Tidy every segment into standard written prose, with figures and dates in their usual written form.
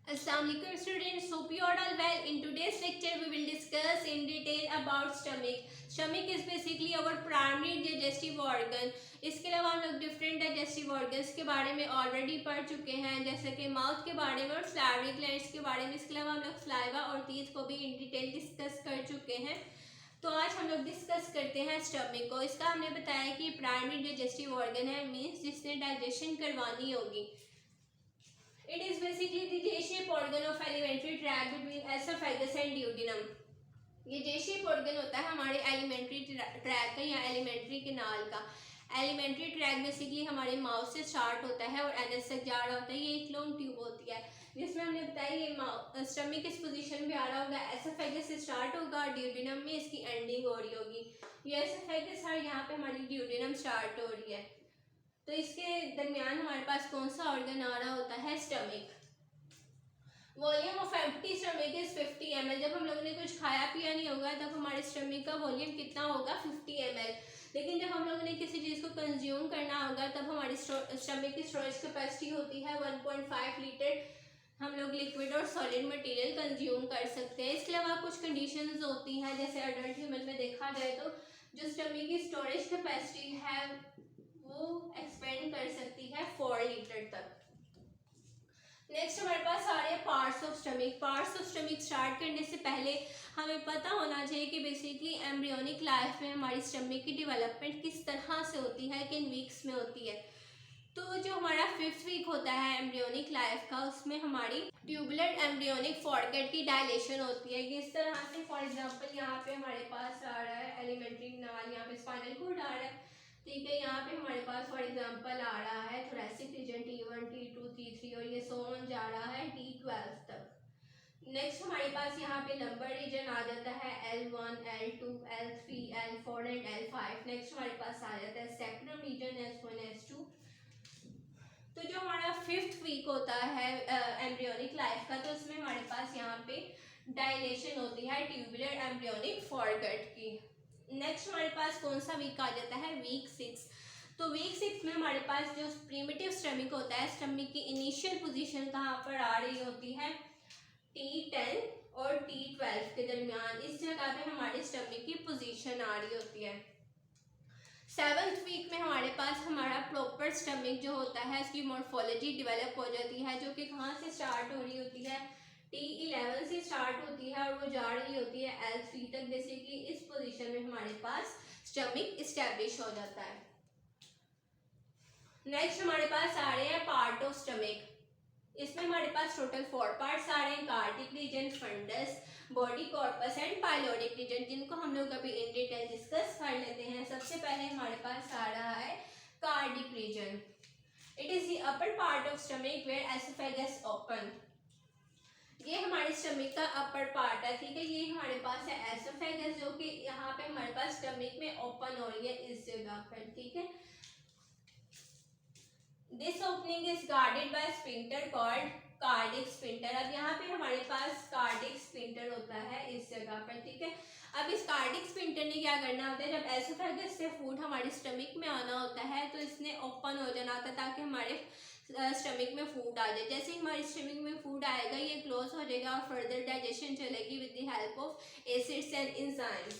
Assalamualaikum students, hope you are all well. In today's lecture we will discuss in detail about stomach. Stomach is basically our primary digestive organ. इसके अलावा हम लोग different digestive organs के बारे में already पढ़ चुके हैं, जैसे कि माउथ के बारे में और सलाइवरी ग्लैंड्स के बारे में। इसके अलावा हम लोग सलाइवा और टीथ को भी इन डिटेल डिस्कस कर चुके हैं। तो आज हम लोग डिस्कस करते हैं स्टमक को। इसका हमने बताया कि प्राइमरी डाइजेस्टिव ऑर्गन है, मीन्स जिसने डाइजेशन करवानी होगी। It is basically the J-shaped organ of alimentary tract between esophagus and duodenum. ये J-shaped organ होता है हमारे एलिमेंट्री ट्रैक का या एलिमेंट्री कैनाल का। एलिमेंट्री ट्रैक बेसिकली हमारे माउथ से स्टार्ट होता है और एनएस तक जा रहा होता है। ये एक लॉन्ग ट्यूब होती है जिसमें हमने बताया ये स्टमक किस पोजीशन में आ रहा होगा, एसोफेगस से स्टार्ट होगा और ड्यूडेनम में इसकी एंडिंग हो रही होगी। ये एसोफेगस है, यहाँ पे हमारी ड्यूडेनम स्टार्ट हो रही है। तो इसके दरमियान हमारे पास कौन सा ऑर्गन आ रहा होता है, stomach. Volume of empty stomach is 50 ml। जब हम लोगों ने कुछ खाया पिया नहीं होगा तब हमारे स्टमक का वॉल्यूम कितना होगा, 50 ml। लेकिन जब हम लोगों ने किसी चीज़ को कंज्यूम करना होगा तब हमारी स्टमक की स्टोरेज कैपेसिटी होती है 1.5 लीटर। हम लोग लिक्विड और सॉलिड मटेरियल कंज्यूम कर सकते हैं। इसके अलावा कुछ कंडीशंस होती हैं, जैसे अडल्ट ह्यूमन में देखा जाए तो जो स्टमक की स्टोरेज कैपेसिटी है वो एक्सपेंड कर सकती है 4 लीटर तक। नेक्स्ट हमारे पास आ रहे हैं parts of stomach. Parts of stomach start करने से पहले हमें पता होना चाहिए कि बेसिकली एम्ब्रियोनिक लाइफ में हमारी स्टमक की डेवलपमेंट किस तरह से होती है, किन वीक्स में होती है। तो जो हमारा 5th वीक होता है एम्ब्रियोनिक लाइफ का, उसमें हमारी ट्यूबुलर एम्ब्रियोनिक फॉरगेट की डायलेशन होती है। किस तरह से, फॉर एग्जांपल यहाँ पे हमारे पास आ रहा है एलिमेंट्री कैनाल, यहाँ पे स्पाइनल कॉर्ड आ रहा है, ठीक है। यहाँ पे हमारे पास फॉर एग्जांपल आ रहा है thoracic region T1 T2 T3 और ये सो ऑन जा रहा है T12 तक। नेक्स्ट हमारे पास यहाँ पे लंबर रीजन आ जाता है L1 L2 L3 L4 and L5। Next हमारे पास आ जाता है सेक्टम रीजन S1 S2। तो जो हमारा 5th वीक होता है एम्ब्रियोनिक लाइफ का, तो उसमें हमारे पास यहाँ पे डायलेशन होती है ट्यूबुलर एम्ब्रियोनिक फॉरगेट की। नेक्स्ट हमारे पास कौन सा वीक आ जाता है, वीक 6। तो वीक 6 में हमारे पास जो प्रिमिटिव स्टमक होता है, स्टमक की इनिशियल पोजीशन कहाँ पर आ रही होती है, T10 और T12 के दरमियान। इस जगह पे हमारे स्टमक की पोजीशन आ रही होती है। 7th वीक में हमारे पास हमारा प्रॉपर स्टमक जो होता है उसकी मॉर्फोलॉजी डेवलप हो जाती है, जो कि कहाँ से स्टार्ट हो रही होती है, T11 से स्टार्ट होती है और वो जा रही होती है L3 तक। बेसिकली इस पोजीशन में हमारे पास स्टमक इस्टेब्लिश हो जाता है। नेक्स्ट हमारे पास आ रहे हैं पार्ट ऑफ स्टमक। इसमें हमारे पास टोटल 4 पार्ट्स आ रहे हैं, cardiac region, fundus, body corpus and pyloric region, जिनको हम लोग अभी इन डिटेल डिस्कस कर लेते हैं। सबसे पहले हमारे पास आ रहा है cardiac region. It is the upper part of stomach where oesophagus open. ये हमारे स्टमक का अपर पार्ट है, ठीक है। ये हमारे पास है एसोफेगस, जो कि यहाँ पे हमारे पास स्टमक में ओपन हो रही है इस जगह पर, ठीक है। This opening is guarded by sphincter called cardiac sphincter. अब यहाँ पे हमारे पास कार्डिक स्फिंक्टर होता है इस जगह पर, ठीक है। अब इस कार्डिक स्फिंक्टर ने क्या करना होता है, जब एसोफेगस से फूड हमारे स्टमक में आना होता है तो इसने ओपन हो जाना होता है ताकि हमारे स्टमक में फूड आ जाए। जैसे ही हमारे स्टमक में फूड आएगा ये क्लोज हो जाएगा और फर्दर डाइजेशन चलेगी with the help of acids and enzymes.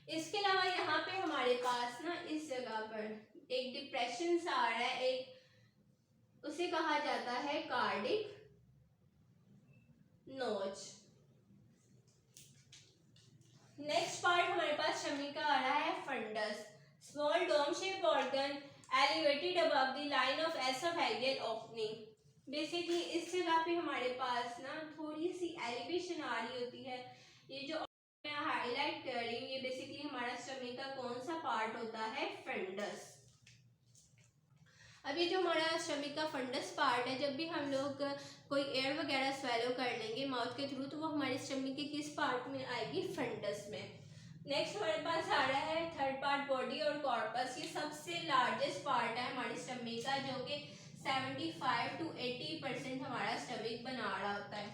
इसके अलावा यहाँ पे हमारे पास ना इस जगह पर एक डिप्रेशन सा आ रहा है, एक उसे कहा जाता है कार्डिक नोच। नेक्स्ट पार्ट हमारे पास स्टमक का आ रहा है fundus, small dome shape organ elevated above the line of oesophageal opening. Basically इस जगह पे हमारे पास ना थोड़ी सी एलिवेशन आ रही होती है। ये जो मैं हाईलाइट कर रही हूँ ये बेसिकली हमारा स्टमक का कौन सा पार्ट होता है, फंडस। अब ये जो हमारा स्टमक का फंडस पार्ट है, जब भी हम लोग कोई एयर वगैरह स्वेलो कर लेंगे माउथ के थ्रू तो वो हमारे स्टमक के किस पार्ट में आएगी, फंडस में। नेक्स्ट हमारे पास आ रहा है थर्ड पार्ट, बॉडी और कॉर्पस। ये सबसे लार्जेस्ट पार्ट है हमारे स्टमक का, जो कि 75 to 80% हमारा स्टमक बना रहा होता है।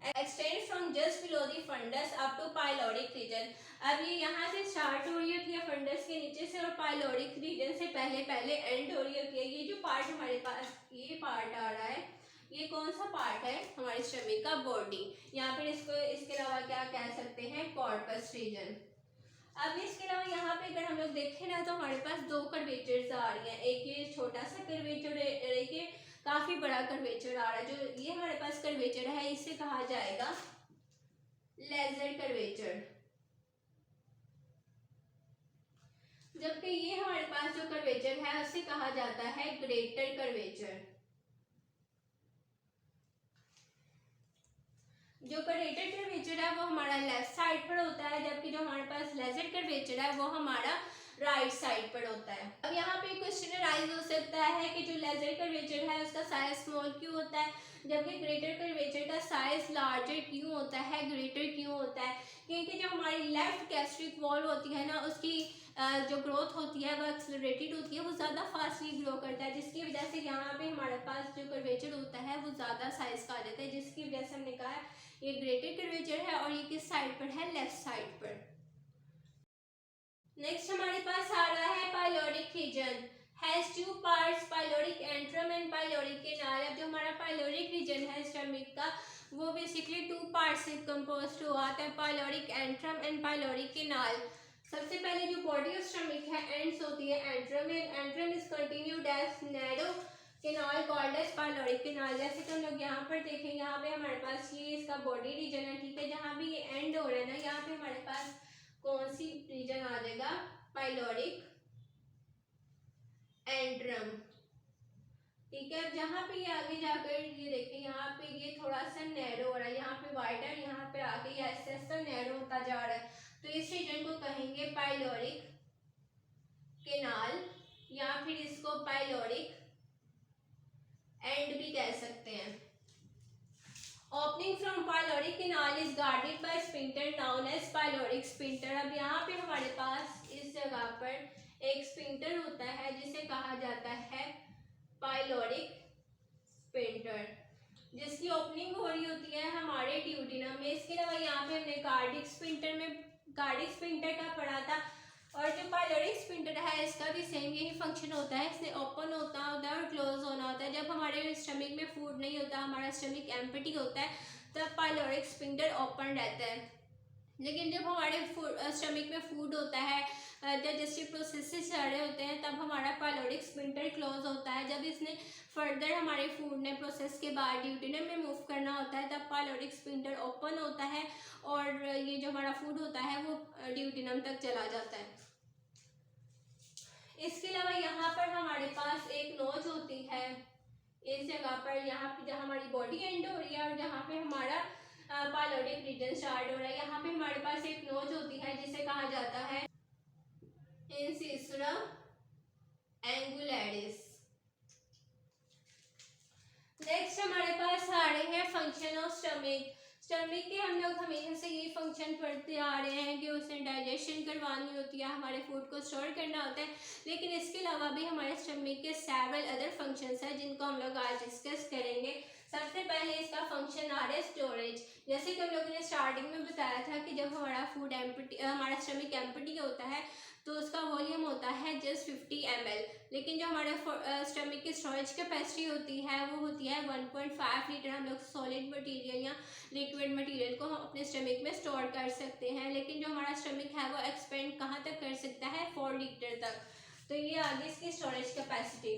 Extend from just below the fundus up to pyloric region. अब ये यहाँ से स्टार्ट हो रही होती है फंडस के नीचे से और पाइलोरिक रीजन से पहले पहले एंड हो रही होती है। ये जो पार्ट हमारे पास ये पार्ट आ रहा है, ये कौन सा पार्ट है? हमारे स्टमक का बॉडी। यहाँ पर इसको इसके अलावा क्या कह सकते हैं? Corpus region. अब इसके अलावा यहाँ पे अगर हम लोग देखें ना तो हमारे पास दो कर्वेचर्स आ रही हैं, एक ये छोटा सा कर्वेचर है, एक ये काफी बड़ा कर्वेचर आ रहा है। जो ये हमारे पास कर्वेचर है इसे कहा जाएगा लेजर कर्वेचर, जबकि ये हमारे पास जो कर्वेचर है उसे कहा जाता है ग्रेटर कर्वेचर। जो ग्रेटर कर्वेचर है वो हमारा लेफ्ट साइड पर होता है, जबकि जो हमारे पास लेजर कर्वेचर है वो हमारा राइट साइड पर होता है। अब यहाँ पे क्वेश्चन राइज हो सकता है कि जो लेजर कर्वेचर है उसका साइज स्मॉल क्यों होता है, जबकि ग्रेटर कर्वेचर का साइज लार्जर क्यों होता है, ग्रेटर क्यों होता है? क्योंकि जो हमारी लेफ्ट गैस्ट्रिक वॉल होती है ना उसकी जो ग्रोथ होती है वो एक्सेलरेटेड होती है, वो ज़्यादा फास्टली ग्रो करता है, जिसकी वजह से यहाँ पे हमारे पास जो कर्वेचर होता है वो ज़्यादा साइज का आ जाता है, जिसकी वजह से हमने कहा ये ग्रेटर कर्वेचर है और ये किस साइड पर है? लेफ्ट साइड पर। नेक्स्ट हमारे पास आ रहा है pyloric region has two parts, pyloric antrum and pyloric canal. अब जो हमारा पाइलोरिक रीजन है स्टमक का वो बेसिकली टू पार्ट्स से कंपोज्ड हुआ है, पाइलोरिक एंट्रम एंड पाइलोरिक कैनाल। सबसे पहले जो बॉडी ऑफ स्टमक है एंड्स होती है antrum and antrum is continued as narrow canal called as pyloric canal. जैसे कि हम लोग यहाँ पर देखें, यहाँ पे हमारे पास ये इसका बॉडी रीजन है, ठीक है। जहाँ भी ये एंड हो रहा है ना यहाँ पे हमारे पास कौन सी रीजन आ जाएगा? पाइलोरिक एंट्रम, ठीक है। जहाँ पे ये आगे जाकर ये देखें यहाँ पे ये थोड़ा सा नैरो हो रहा है, यहाँ पे वाइड है, यहाँ पे आगे ये ऐसे ऐसे नैरो होता जा रहा है, तो इस रीजन को कहेंगे पाइलोरिक कैनाल या फिर इसको पाइलोरिक एंड भी कह सकते हैं। Opening from pyloric canal is guarded by sphincter known as pyloric sphincter. अब यहाँ पे हमारे पास इस जगह पर एक स्फिंक्टर होता है जिसे कहा जाता है पाइलोरिक स्फिंक्टर, जिसकी ओपनिंग हो रही होती है हमारे ड्यूडेनम में। इसके अलावा यहाँ पे हमने कार्डिक स्फिंक्टर में कार्डिक स्फिंक्टर का पढ़ा था, और जो पाइलोरिक स्फिंक्टर है इसका भी सेम यही फंक्शन होता है, इसे ओपन होता है और क्लोज होना होता है। जब हमारे स्टमक में फूड नहीं होता, हमारा स्टमक एम्प्टी होता है, तब पाइलोरिक स्फिंक्टर ओपन रहता है। लेकिन जब हमारे स्टमक में फूड होता है, डाइजेस्टिव प्रोसेसेस चल रहे होते हैं, तब हमारा पाइलोरिक स्फिंक्टर क्लोज होता है। जब इसने फर्दर हमारे फूड ने प्रोसेस के बाद ड्यूडेनम में मूव करना होता है, तब पाइलोरिक स्फिंक्टर ओपन होता है और ये जो हमारा फूड होता है वो ड्यूडेनम तक चला जाता है। इसके अलावा यहाँ पर हमारे पास एक नोज होती है इस जगह पर, यहाँ पे जहाँ हमारी बॉडी एंड हो रही है और जहाँ पे हमारा पाइलोरिक रीजन स्टार्ट हो रहा है, यहाँ पे हमारे पास एक नोज होती है जिसे कहा जाता है इंसिसरा एंगुलैरिस। नेक्स्ट हमारे पास आ रहे हैं फंक्शन ऑफ स्टमक। स्टमक के हम लोग हमेशा से ये फंक्शन पढ़ते आ रहे हैं कि उसने डाइजेशन करवानी होती है, हमारे फूड को स्टोर करना होता है, लेकिन इसके अलावा भी हमारे स्टमक के सेवरल अदर फंक्शंस हैं जिनको हम लोग आज डिस्कस करेंगे। सबसे पहले इसका फंक्शन आ रहा है स्टोरेज। जैसे कि हम लोगों ने स्टार्टिंग में बताया था कि जब हमारा फूड हमारा स्टमक एम्प्टी होता है तो उसका वॉल्यूम होता है जस्ट 50 ml, लेकिन जो हमारे स्टमक की स्टोरेज कैपेसिटी होती है वो होती है 1.5 लीटर। हम लोग सॉलिड मटेरियल या लिक्विड मटेरियल को हम अपने स्टमक में स्टोर कर सकते हैं, लेकिन जो हमारा स्टमक है वो एक्सपेंड कहाँ तक कर सकता है? 4 लीटर तक। तो ये आगे इसकी स्टोरेज कैपेसिटी।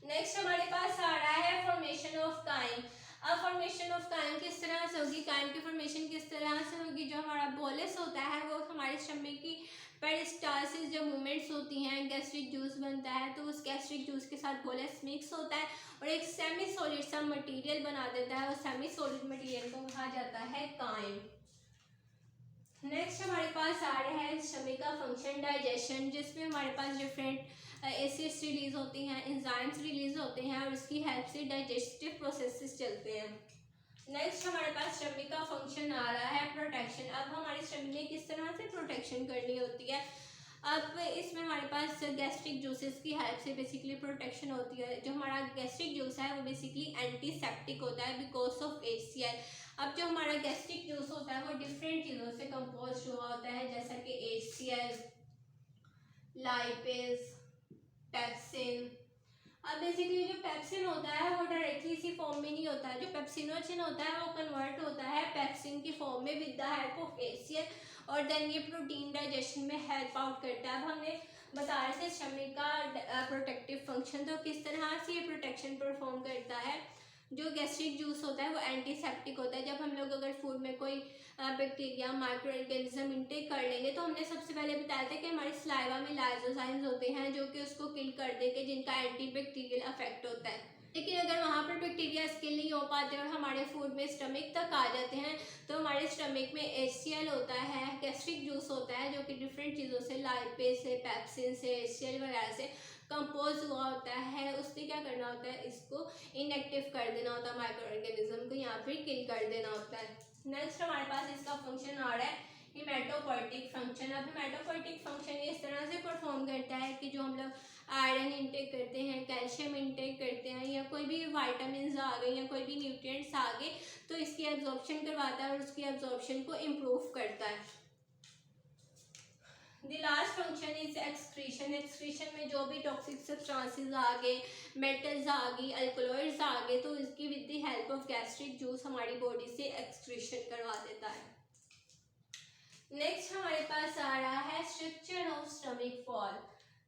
नेक्स्ट हमारे पास आ रहा है फॉर्मेशन ऑफ काइम। अब फॉर्मेशन ऑफ काइम किस तरह से होगी? काइम की फॉर्मेशन किस तरह से होगी? जो हमारा बोलस होता है वो हमारे स्टमक की पेरिस्टालसिस जो मूवमेंट्स होती हैं, गैस्ट्रिक जूस बनता है, तो उस गैस्ट्रिक जूस के साथ बोलस मिक्स होता है और एक सेमी सॉलिड सा मटेरियल बना देता है, उस सेमी सॉलिड मटेरियल को कहा जाता है काइम। नेक्स्ट हमारे पास आ रहा है स्टमक का फंक्शन डाइजेशन, जिसमें हमारे पास डिफरेंट एसिड्स रिलीज होती हैं, एंजाइम्स रिलीज होते हैं और उसकी हेल्प से डाइजेस्टिव प्रोसेसेस चलते हैं। नेक्स्ट हमारे पास स्टमक का फंक्शन आ रहा है प्रोटेक्शन। अब हमारी स्टमक ने किस तरह से प्रोटेक्शन करनी होती है? अब इसमें हमारे पास गैस्ट्रिक जूसेस की हेल्प से बेसिकली प्रोटेक्शन होती है। जो हमारा गैस्ट्रिक जूस है वो बेसिकली एंटीसेप्टिक होता है बिकॉज ऑफ HCl। अब जो हमारा गैस्ट्रिक जूस होता है वो डिफरेंट चीज़ों से कंपोज हुआ होता है, जैसा कि HCl, लाइपेज, पेप्सिन। अब बेसिकली जो पेप्सिन होता है वो डायरेक्टली इसी फॉर्म में नहीं होता है। जो पेप्सिनोचिन होता है वो कन्वर्ट होता है पेप्सिन की फॉर्म में with the help of HCl, और देन ये प्रोटीन डाइजेशन में हेल्प आउट करता है। अब हमने बता रहे थे स्टमक का प्रोटेक्टिव फंक्शन, तो किस तरह से ये प्रोटेक्शन परफॉर्म करता है। जो गैस्ट्रिक जूस होता है वो एंटीसेप्टिक होता है। जब हम लोग अगर फूड में कोई बैक्टीरिया, माइक्रो ऑर्गेनिज्म इंटेक कर लेंगे तो हमने सबसे पहले बताया था कि हमारे स्लाइवा में लाइसोजाइम्स होते हैं जो कि उसको किल कर देंगे, जिनका एंटी बैक्टीरियल इफेक्ट होता है। लेकिन अगर वहाँ पर बैक्टीरिया स्किल नहीं हो पाते और हमारे फूड में स्टमक तक आ जाते हैं तो हमारे स्टमक में HCl होता है, गैस्ट्रिक जूस होता है जो कि डिफरेंट चीज़ों से, लाइपेज से, पेप्सिन से, HCl वगैरह से कंपोज हुआ होता है। उसने क्या करना होता है, इसको इनएक्टिव कर देना होता है, माइक्रो ऑर्गेनिज्म को या फिर किल कर देना होता है। नेक्स्ट हमारे पास इसका फंक्शन आ रहा है हिमेटोपोइटिक फंक्शन। अब हिमेटोपोइटिक फंक्शन इस तरह से परफॉर्म करता है कि जो हम लोग आयरन इंटेक करते हैं, कैल्शियम इंटेक करते हैं, या कोई भी वाइटामिन आ गए या कोई भी न्यूट्रिएंट्स आ गए तो इसकी एब्जॉर्प्शन करवाता है और उसकी एब्जॉर्प्शन को इम्प्रूव करता है। The last function is excretion. Excretion में जो भी टॉक्सिक सब्सटेंसेस आ गए, मेटल्स आ गई, अल्कलॉइड्स आ गए, तो इसकी with the help of gastric juice हमारी बॉडी से एक्सक्रीशन करवा देता है। नेक्स्ट हमारे पास आ रहा है स्ट्रक्चर ऑफ स्टमक वॉल।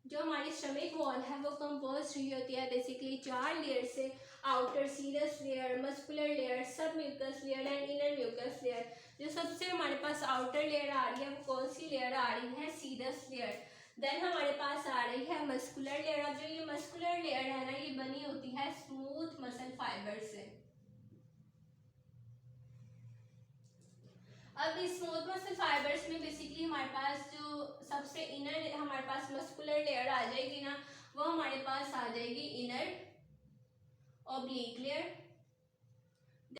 जो हमारी स्टमक वॉल है वो कंपोज हुई होती है बेसिकली 4 लेयर से, outer serous layer, muscular layer, submucous layer and inner mucous layer. जो सबसे हमारे पास आउटर लेयर आ रही है वो कौन सी लेयर आ रही है, सीरस लेयर। देन हमारे पास आ रही है मस्कुलर लेयर। अब जो ये मस्कुलर लेयर है ना, ये बनी होती है स्मूथ मसल फाइबर से। अब इस स्मूथ मसल फाइबर्स में बेसिकली हमारे पास जो सबसे इनर हमारे पास मस्कुलर लेयर आ जाएगी ना, वो हमारे पास आ जाएगी इनर ऑब्लिक लेयर।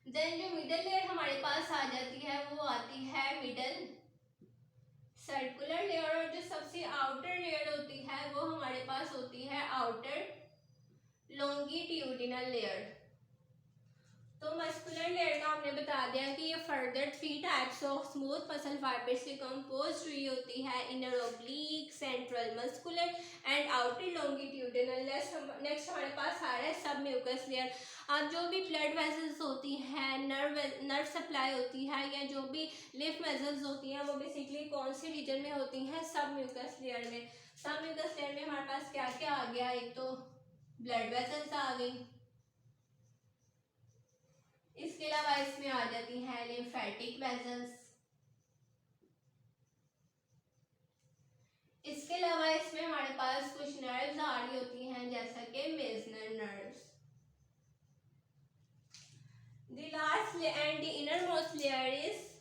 देन जो मिडल लेयर हमारे पास आ जाती है वो आती है मिडल सर्कुलर लेयर, और जो सबसे आउटर लेयर होती है वो हमारे पास होती है आउटर लॉन्गिट्यूडिनल लेयर। तो मस्कुलर लेयर का हमने बता दिया कि ये further 3 types of smooth muscle fibre से कंपोज हुई होती है, inner oblique, central muscular and outer longitudinal. Next हमारे पास आ रहा है सब म्यूकस लेयर। अब जो भी ब्लड वेसल्स होती हैं, नर्व सप्लाई होती है, या जो भी लिम्फ वेसल्स होती हैं वो बेसिकली कौन से रीजन में होती हैं, सब म्यूकस लेयर में। सब म्यूकस लेयर में हमारे पास क्या क्या आ गया, एक तो ब्लड वेसल्स आ गई, इसके अलावा इसमें आ जाती हैं लिम्फेटिक वेसल्स, इसके अलावा इसमें हमारे पास कुछ नर्व्स आ रही होती हैं जैसा कि Meissner nerves. The last and the innermost layer is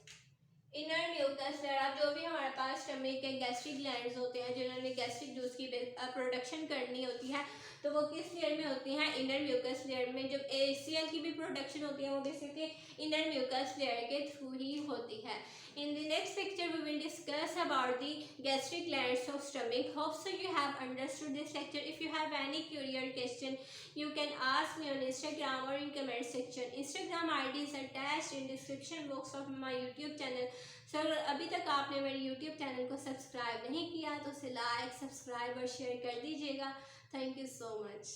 inner mucous layer. अब जो भी हमारे पास स्टमक के गैस्ट्रिक ग्लैंड्स होते हैं जिन्होंने गैस्ट्रिक जूस की प्रोडक्शन करनी होती है तो वो किस लेयर में होती हैं, इनर म्यूकस लेयर में। जब HCl की भी प्रोडक्शन होती है वो बेसिकली इनर म्यूकस लेयर के थ्रू ही होती है। In the next lecture we will discuss about the gastric glands of stomach. Hope so you have understood this lecture. If you have any curious question you can ask me on Instagram or in comment section. Instagram ID is attached in description box of my YouTube channel. So अगर अभी तक आपने मेरे YouTube channel को subscribe नहीं किया तो उसे लाइक, सब्सक्राइब और शेयर कर दीजिएगा। Thank you so much.